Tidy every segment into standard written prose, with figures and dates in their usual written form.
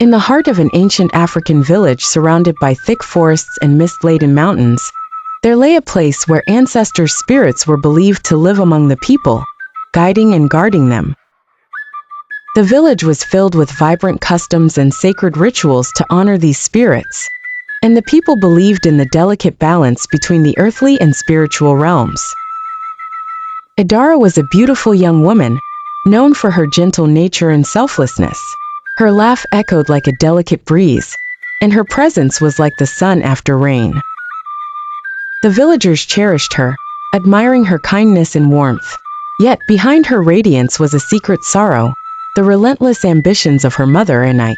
In the heart of an ancient African village surrounded by thick forests and mist-laden mountains, there lay a place where ancestors' spirits were believed to live among the people, guiding and guarding them. The village was filled with vibrant customs and sacred rituals to honor these spirits, and the people believed in the delicate balance between the earthly and spiritual realms. Idara was a beautiful young woman, known for her gentle nature and selflessness. Her laugh echoed like a delicate breeze, and her presence was like the sun after rain. The villagers cherished her, admiring her kindness and warmth. Yet behind her radiance was a secret sorrow, the relentless ambitions of her mother Anike.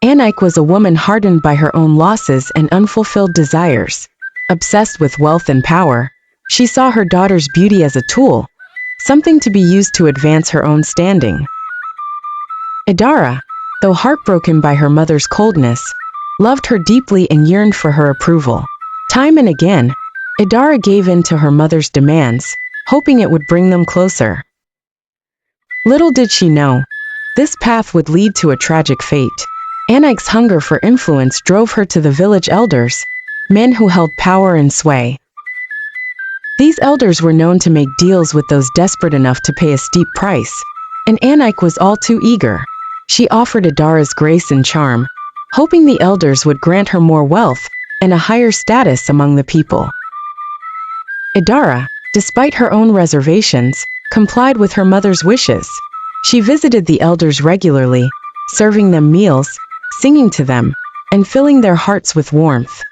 Anike was a woman hardened by her own losses and unfulfilled desires. Obsessed with wealth and power, she saw her daughter's beauty as a tool, something to be used to advance her own standing. Idara, though heartbroken by her mother's coldness, loved her deeply and yearned for her approval. Time and again, Idara gave in to her mother's demands, hoping it would bring them closer. Little did she know, this path would lead to a tragic fate. Anike's hunger for influence drove her to the village elders, men who held power and sway. These elders were known to make deals with those desperate enough to pay a steep price, and Anike was all too eager. She offered Idara's grace and charm, hoping the elders would grant her more wealth and a higher status among the people. Idara, despite her own reservations, complied with her mother's wishes. She visited the elders regularly, serving them meals, singing to them, and filling their hearts with warmth.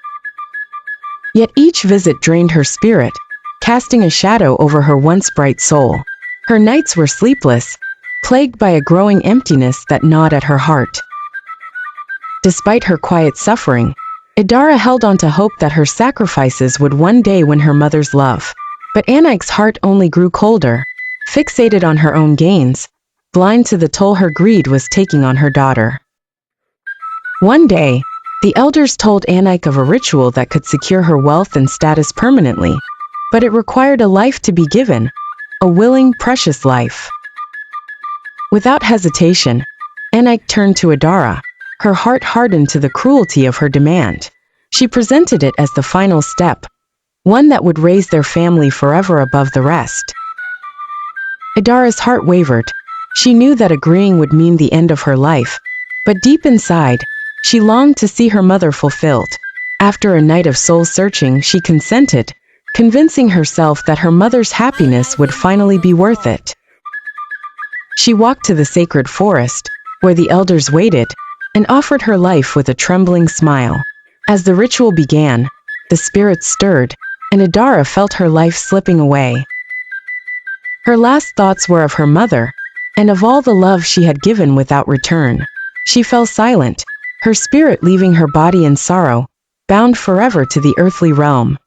Yet each visit drained her spirit, casting a shadow over her once bright soul. Her nights were sleepless, plagued by a growing emptiness that gnawed at her heart. Despite her quiet suffering, Idara held on to hope that her sacrifices would one day win her mother's love. But Anike's heart only grew colder, fixated on her own gains, blind to the toll her greed was taking on her daughter. One day, the elders told Anike of a ritual that could secure her wealth and status permanently, but it required a life to be given, a willing, precious life. Without hesitation, Anike turned to Idara, her heart hardened to the cruelty of her demand. She presented it as the final step, one that would raise their family forever above the rest. Idara's heart wavered. She knew that agreeing would mean the end of her life, but deep inside, she longed to see her mother fulfilled. After a night of soul-searching, she consented, convincing herself that her mother's happiness would finally be worth it. She walked to the sacred forest, where the elders waited, and offered her life with a trembling smile. As the ritual began, the spirits stirred, and Idara felt her life slipping away. Her last thoughts were of her mother, and of all the love she had given without return. She fell silent, her spirit leaving her body in sorrow, bound forever to the earthly realm.